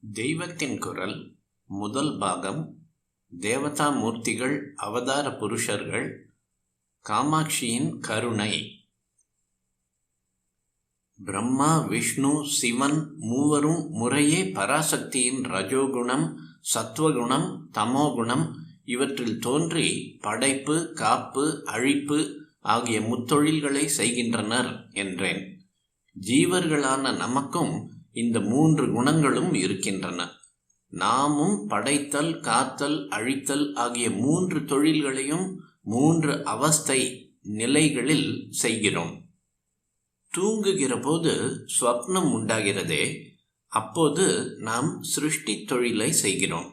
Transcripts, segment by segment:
தெய்வத்தின் குரல் முதல் பாகம். தேவதா மூர்த்திகள், அவதார புருஷர்கள், காமாட்சியின் கருணை. பிரம்மா, விஷ்ணு, சிவன் மூவரும் முறையே பராசக்தியின் ரஜோகுணம், சத்வகுணம், தமோகுணம் இவற்றில் தோன்றி படைப்பு, காப்பு, அழிப்பு ஆகிய முத்தொழில்களை செய்கின்றனர் என்றேன். ஜீவர்களான நமக்கும் இந்த 3 குணங்களும் இருக்கின்றன. நாமும் படைத்தல், காத்தல், அழித்தல் ஆகிய 3 தொழில்களையும் 3 அவஸ்தை நிலைகளில் செய்கிறோம். தூங்குகிற போது ஸ்வப்னம் உண்டாகிறதே, அப்போது நாம் சிருஷ்டி தொழிலை செய்கிறோம்.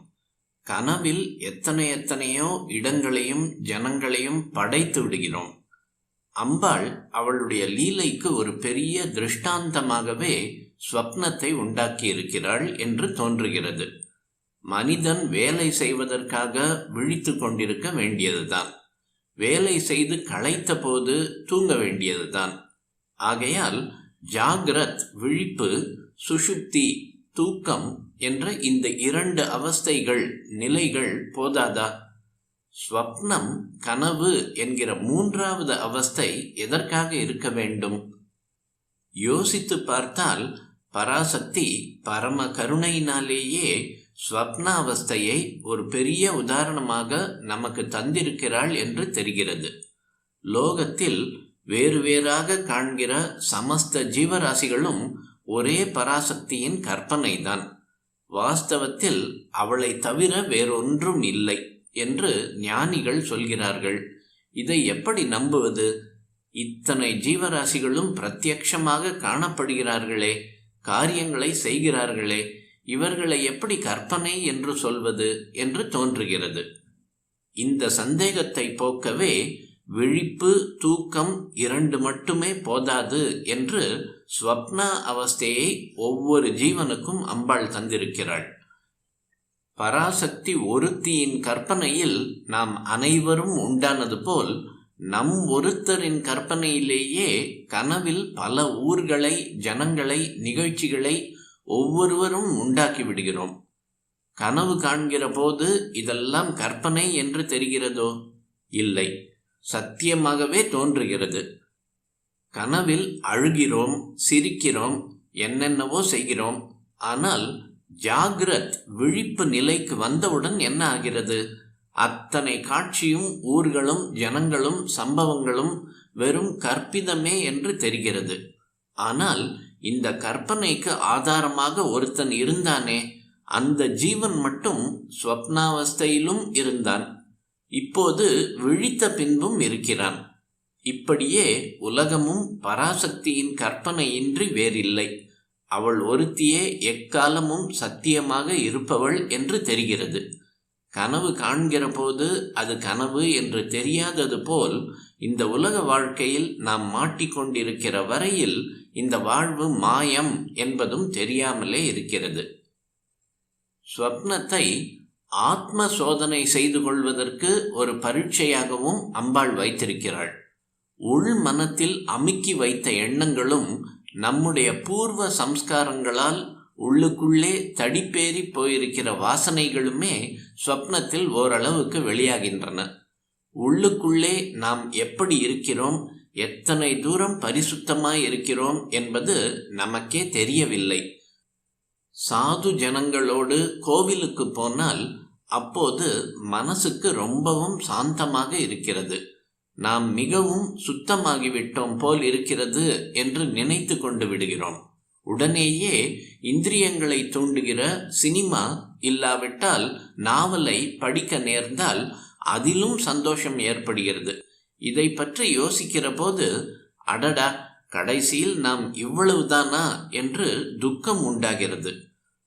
கனவில் எத்தனையோ இடங்களையும் ஜனங்களையும் படைத்து விடுகிறோம். அம்பாள் அவளுடைய லீலைக்கு ஒரு பெரிய திருஷ்டாந்தமாகவே ஸ்வப்னத்தை உண்டாக்கி இருக்கிறாள் என்று தோன்றுகிறது. மனிதன் வேலை செய்வதற்காக விழித்து கொண்டிருக்க வேண்டியதுதான். வேலை செய்து களைத்த போது தூங்க வேண்டியதுதான். ஆகையால் ஜாகிரத் விழிப்பு, சுஷுப்தி தூக்கம் என்ற இந்த 2 அவஸ்தைகள் நிலைகள் போதாதா? ஸ்வப்னம் கனவு என்கிற 3வது அவஸ்தை எதற்காக இருக்க வேண்டும்? யோசித்து பார்த்தால் பராசக்தி பரம கருணையினாலேயே ஸ்வப்னாவஸ்தையை ஒரு பெரிய உதாரணமாக நமக்கு தந்திருக்கிறாள் என்று தெரிகிறது. லோகத்தில் வேறு வேறாக காண்கிற சமஸ்த ஜீவராசிகளும் ஒரே பராசக்தியின் கற்பனைதான். வாஸ்தவத்தில் அவளை தவிர வேறொன்றும் இல்லை என்று ஞானிகள் சொல்கிறார்கள். இதை எப்படி நம்புவது? இத்தனை ஜீவராசிகளும் பிரத்யக்ஷமாக காணப்படுகிறார்களே, காரியங்களை செய்கிறார்களே, இவர்களை எப்படி கற்பனை என்று சொல்வது என்று தோன்றுகிறது. இந்த சந்தேகத்தை போக்கவே விழிப்பு, தூக்கம் 2 மட்டுமே போதாது என்று ஸ்வப்ன அவஸ்தையை ஒவ்வொரு ஜீவனுக்கும் அம்பாள் தந்திருக்கிறாள். பராசக்தி ஒருத்தியின் கற்பனையில் நாம் அனைவரும் உண்டானது போல் நம் ஒருத்தரின் கற்பனையிலேயே கனவில் பல ஊர்களை, ஜனங்களை, நிகழ்ச்சிகளை ஒவ்வொருவரும் உண்டாக்கி விடுகிறோம். கனவு காண்கிற போது இதெல்லாம் கற்பனை என்று தெரிகிறதோ? இல்லை, சத்தியமாகவே தோன்றுகிறது. கனவில் அழுகிறோம், சிரிக்கிறோம், என்னென்னவோ செய்கிறோம். ஆனால் ஜாகிரத் விழிப்பு நிலைக்கு வந்தவுடன் என்ன ஆகிறது? அத்தனை காட்சியும், ஊர்களும், ஜனங்களும், சம்பவங்களும் வெறும் கற்பிதமே என்று தெரிகிறது. ஆனால் இந்த கற்பனைக்கு ஆதாரமாக ஒருத்தன் இருந்தானே, அந்த ஜீவன் மட்டும் ஸ்வப்னாவஸ்தையிலும் இருந்தான். இப்போது விழித்த பின்பும் இருக்கிறான். இப்படியே உலகமும் பராசக்தியின் கற்பனையின்றி வேறில்லை. அவள் ஒருத்தியே எக்காலமும் சத்தியமாக இருப்பவள் என்று தெரிகிறது. கனவு காண்கிற போது அது கனவு என்று தெரியாதது போல் இந்த உலக வாழ்க்கையில் நாம் மாட்டிக்கொண்டிருக்கிற வரையில் இந்த வாழ்வு மாயம் என்பதும் தெரியாமலே இருக்கிறது. ஸ்வப்னத்தை ஆத்ம சோதனை செய்து கொள்வதற்கு ஒரு பரீட்சையாகவும் அம்பாள் வைத்திருக்கிறாள். உள் மனத்தில் அமுக்கி வைத்த எண்ணங்களும் நம்முடைய பூர்வ சம்ஸ்காரங்களால் உள்ளுக்குள்ளே தடிப்பேறி போயிருக்கிற வாசனைகளுமே ஸ்வப்னத்தில் ஓரளவுக்கு வெளியாகின்றன. உள்ளுக்குள்ளே நாம் எப்படி இருக்கிறோம், எத்தனை தூரம் பரிசுத்தமாய் இருக்கிறோம் என்பது நமக்கே தெரியவில்லை. சாது ஜனங்களோடு கோவிலுக்கு போனால் அப்போது மனசுக்கு ரொம்பவும் சாந்தமாக இருக்கிறது. நாம் மிகவும் சுத்தமாகிவிட்டோம் போல் இருக்கிறது என்று நினைத்து கொண்டு விடுகிறோம். உடனேயே இந்திரியங்களை தூண்டுகிற சினிமா இல்லாவிட்டால் நாவலை படிக்க நேர்ந்தால் அதிலும் சந்தோஷம் ஏற்படுகிறது. இதை பற்றி யோசிக்கிற போது அடடா, கடைசியில் நாம் இவ்வளவுதானா என்று துக்கம் உண்டாகிறது.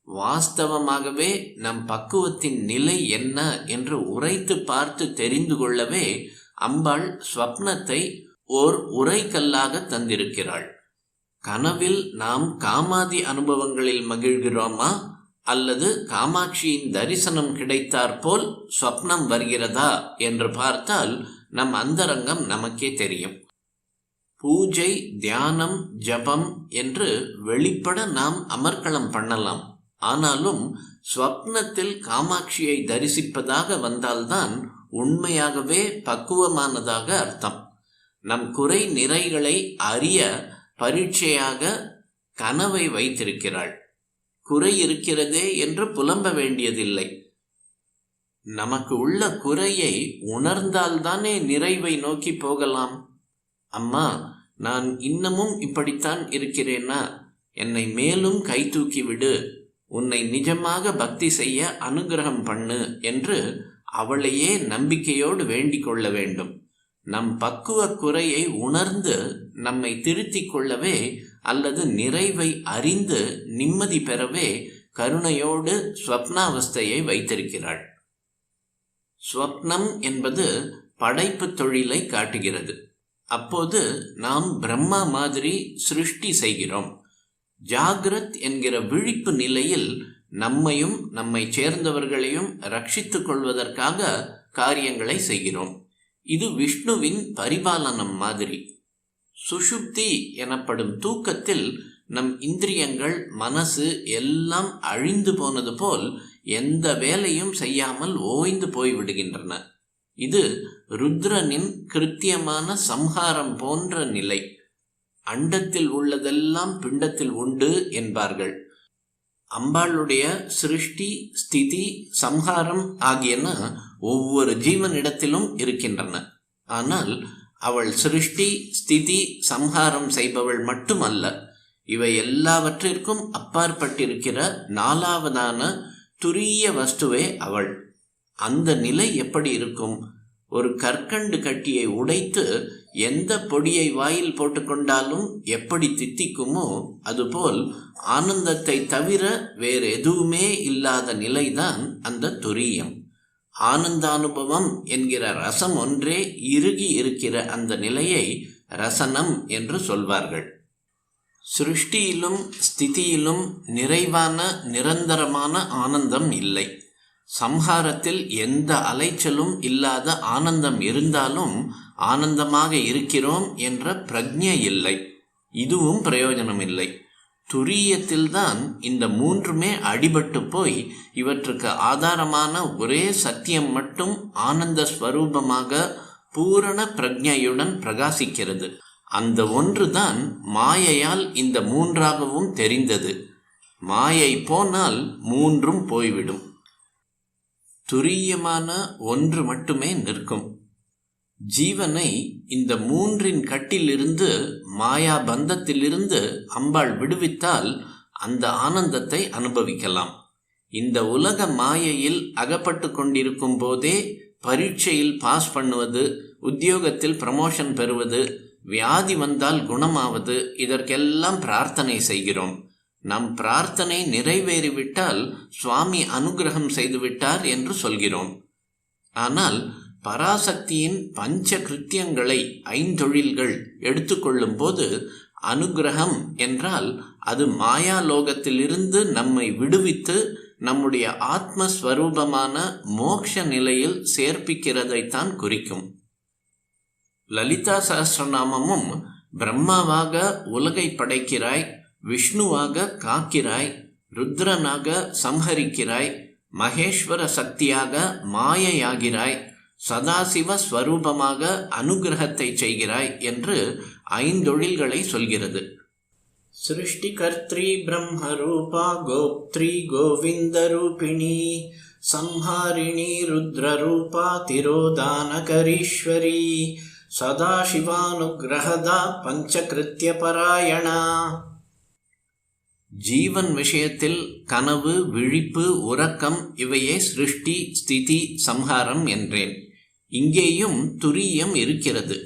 வாஸ்தவமாகவே நம் பக்குவத்தின் நிலை என்ன என்று உரைத்து பார்த்து தெரிந்து கொள்ளவே அம்பாள் ஸ்வப்னத்தை ஓர் உரைக்கல்லாக தந்திருக்கிறாள். கனவில் நாம் காமாதி அனுபவங்களில் மகிழ்கிறோமா, அல்லது காமாட்சியின் தரிசனம் கிடைத்தாற்போல் ஸ்வப்னம் வருகிறதா என்று பார்த்தால் நம் அந்தரங்கம் நமக்கே தெரியும். பூஜை, தியானம், ஜபம் என்று வெளிப்பட நாம் அமர்க்களம் பண்ணலாம். ஆனாலும் ஸ்வப்னத்தில் காமாட்சியை தரிசிப்பதாக வந்தால்தான் உண்மையாகவே பக்குவமானதாக அர்த்தம். நம் குறை நிறைகளை அறிய பரீட்சையாக கனவை வைத்திருக்கிறாள். குறை இருக்கிறதே என்று புலம்ப வேண்டியதில்லை. நமக்கு உள்ள குறையை உணர்ந்தால்தானே நிறைவை நோக்கி போகலாம். அம்மா, நான் இன்னமும் இப்படித்தான் இருக்கிறேனா? என்னை மேலும் கை தூக்கி விடு, உன்னை நிஜமாக பக்தி செய்ய அனுகிரகம் பண்ணு என்று அவளையே நம்பிக்கையோடு வேண்டிக் கொள்ள வேண்டும். நம் பக்குவ குறையை உணர்ந்து நம்மை திருத்திக் கொள்ளவே அல்லது நிறைவை அறிந்து நிம்மதி பெறவே கருணையோடு ஸ்வப்னாவஸ்தையை வைத்திருக்கிறாள். ஸ்வப்னம் என்பது படைப்பு தொழிலை காட்டுகிறது. அப்போது நாம் பிரம்மா மாதிரி சிருஷ்டி செய்கிறோம். ஜாகிரத் என்கிற விழிப்பு நிலையில் நம்மையும் நம்மை சேர்ந்தவர்களையும் ரட்சித்துக் கொள்வதற்காக காரியங்களை செய்கிறோம். இது விஷ்ணுவின் பரிபாலனம் மாதிரி. சுஷுப்தி எனப்படும் தூக்கத்தில் நம் இந்திரியங்கள், மனசு எல்லாம் அழிந்து போனது போல் எந்த வேலையும் செய்யாமல் ஓய்ந்து போய்விடுகின்றன. இது ருத்ரனின் கிருத்தியமான சம்ஹாரம் போன்ற நிலை. அண்டத்தில் உள்ளதெல்லாம் பிண்டத்தில் உண்டு என்பார்கள். அம்பாளுடைய சிருஷ்டி, ஸ்திதி, சம்ஹாரம் ஆகியன ஒவ்வொரு ஜீவனிடத்திலும் இருக்கின்றன. ஆனால் அவள் சிருஷ்டி, ஸ்திதி, சம்ஹாரம் செய்பவள் மட்டுமல்ல. இவை எல்லாவற்றிற்கும் அப்பாற்பட்டிருக்கிற நாலாவதான துரிய வஸ்துவே அவள். அந்த நிலை எப்படி இருக்கும்? ஒரு கற்கண்டு கட்டியை உடைத்து எந்த பொடியை வாயில் போட்டுக்கொண்டாலும் எப்படி தித்திக்குமோ அதுபோல் ஆனந்தத்தை தவிர வேறு எதுவுமே இல்லாத நிலைதான் அந்த துரியம். ஆனந்தானுபவம் என்கிற ரசம் ஒன்றே இறுகி இருக்கிற அந்த நிலையை ரசனம் என்று சொல்வார்கள். சிருஷ்டியிலும் ஸ்திதியிலும் நிறைவான நிரந்தரமான ஆனந்தம் இல்லை. சம்ஹாரத்தில் எந்த அலைச்சலும் இல்லாத ஆனந்தம் இருந்தாலும் ஆனந்தமாக இருக்கிறோம் என்ற பிரக்ஞை இல்லை. இதுவும் பிரயோஜனம் இல்லை. துரியத்தில்தான் இந்த மூன்றுமே அடிபட்டு போய் இவற்றுக்கு ஆதாரமான ஒரே சத்தியம் மட்டும் ஆனந்த ஸ்வரூபமாக பூரண பிரக்ஞையுடன் பிரகாசிக்கிறது. அந்த ஒன்றுதான் மாயையால் இந்த மூன்றாகவும் தெரிந்தது. மாயை போனால் மூன்றும் போய்விடும். துரியமான ஒன்று மட்டுமே நிற்கும். ஜீவனை இந்த மூன்றின் கட்டிலிருந்து, மாயா பந்தத்திலிருந்து அம்பாள் விடுவித்தால் அந்த ஆனந்தத்தை அனுபவிக்கலாம். இந்த உலக மாயையில் அகப்பட்டு கொண்டிருக்கும் போதே பரீட்சையில் பாஸ் பண்ணுவது, உத்தியோகத்தில் ப்ரமோஷன் பெறுவது, வியாதி வந்தால் குணமாவது, இதற்கெல்லாம் பிரார்த்தனை செய்கிறோம். நம் பிரார்த்தனை நிறைவேறிவிட்டால் சுவாமி அனுகிரகம் செய்துவிட்டார் என்று சொல்கிறோம். ஆனால் பராசக்தியின் பஞ்ச கிருத்தியங்களை, ஐந்தொழில்கள் எடுத்துக்கொள்ளும் போது அனுகிரகம் என்றால் அது மாயாலோகத்திலிருந்து நம்மை விடுவித்து நம்முடைய ஆத்மஸ்வரூபமான மோட்ச நிலையில் சேர்ப்பிக்கிறதைத்தான் குறிக்கும். லலிதா சஹஸ்ரநாமமும் பிரம்மாவாக உலகை படைக்கிறாய், விஷ்ணுவாக காக்கிறாய், ருத்ரனாக சம்ஹரிக்கிறாய், மகேஸ்வர சக்தியாக மாயையாகிறாய், சதாசிவ ஸ்வரூபமாக அனுகிரகத்தை செய்கிறாய் என்று ஐந்தொழில்களை சொல்கிறது. சிருஷ்டி கர்த்ரி பிரம்மரூபா கோப்த்ரி கோவிந்த ரூபிணி சம்ஹாரிணி ருத்ரரூபா திரோதானகரீஸ்வரி சதாசிவானுகிரகதா பஞ்சகிருத்திய பராயணா. ஜீவன் விஷயத்தில் கனவு, விழிப்பு, உறக்கம் இவையே சிருஷ்டி, ஸ்திதி, சம்ஹாரம் என்றேன். இங்கேயும் துரியம் இருக்கிறது.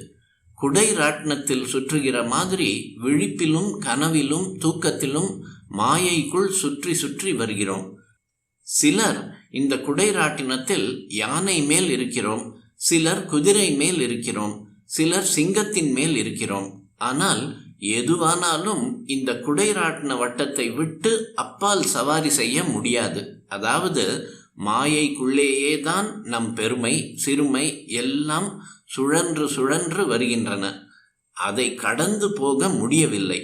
குடை ராட்னத்தில் சுற்றுகிற மாதிரி விழிப்பிலும் கனவிலும் தூக்கத்திலும் மாயைக்குள் சுற்றி சுற்றி வருகிறோம். சிலர் இந்த குடை ராட்டினத்தில் யானை மேல் இருக்கிறோம், சிலர் குதிரை மேல் இருக்கிறோம், சிலர் சிங்கத்தின் மேல் இருக்கிறோம். ஆனால் எதுவானாலும் இந்த குடைராட்டின வட்டத்தை விட்டு அப்பால் சவாரி செய்ய முடியாது. அதாவது மாயைக்குள்ளேயே தான் நம் பெருமை, சிறுமை எல்லாம் சுழன்று சுழன்று வருகின்றன. அதை கடந்து போக முடியவில்லை.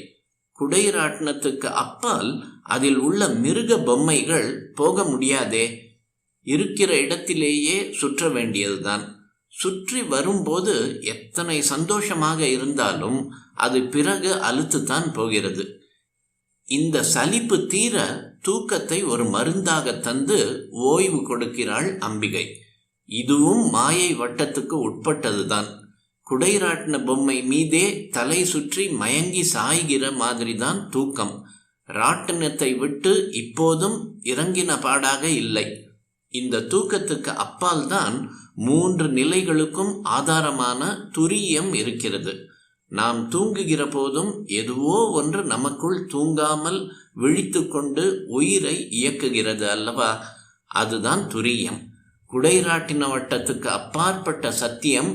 குடைராட்டினத்துக்கு அப்பால் அதில் உள்ள மிருக பொம்மைகள் போக முடியாதே. இருக்கிற இடத்திலேயே சுற்ற வேண்டியதுதான். சுற்றி வரும்போது எத்தனை சந்தோஷமாக இருந்தாலும் அது பிறகு அலுத்துத்தான் போகிறது. இந்த சலிப்பு தீர தூக்கத்தை ஒரு மருந்தாக தந்து ஓய்வு கொடுக்கிறாள் அம்பிகை. இதுவும் மாயை வட்டத்துக்கு உட்பட்டதுதான். குடைராட்டின பொம்மை மீதே தலை சுற்றி மயங்கி சாய்கிற மாதிரிதான் தூக்கம். ராட்டினத்தை விட்டு இப்போதும் இறங்கின பாடாக இல்லை. இந்த தூக்கத்துக்கு அப்பால் தான் 3 நிலைகளுக்கும் ஆதாரமான துரியம் இருக்கிறது. நாம் தூங்குகிற போதும் எதுவோ ஒன்று நமக்குள் தூங்காமல் விழித்து கொண்டு உயிரை இயக்குகிறது அல்லவா? அதுதான் துரியம். குடைராட்டின வட்டத்துக்கு அப்பாற்பட்ட சத்தியம்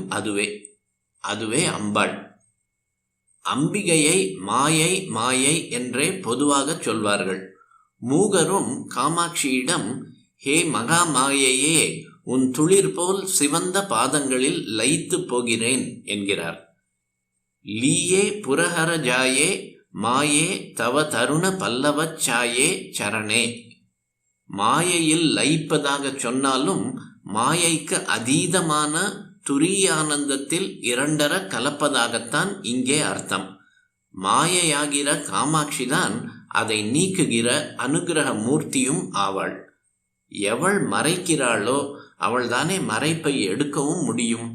அதுவே அம்பாள். அம்பிகையை மாயை மாயை என்றே பொதுவாக சொல்வார்கள். மூகரும் காமாட்சியிடம், ஹே மகா மாயையே, உன் துளிர் போல் சிவந்த பாதங்களில் லயித்து போகிறேன் என்கிறார். லீயே புரஹர ஜாயே மாயே தவ தருண பல்லவச் சாயே சரணே. மாயையில் லயிப்பதாக சொன்னாலும் மாயைக்கு அதீதமான துரியானந்தத்தில் 2 கலப்பதாகத்தான் இங்கே அர்த்தம். மாயையாகிற காமாட்சிதான் அதை நீக்குகிற அனுகிரக மூர்த்தியும் ஆவாள். எவள் மறைக்கிறாளோ அவள்தானே மறைப்பை எடுக்கவும் முடியும்.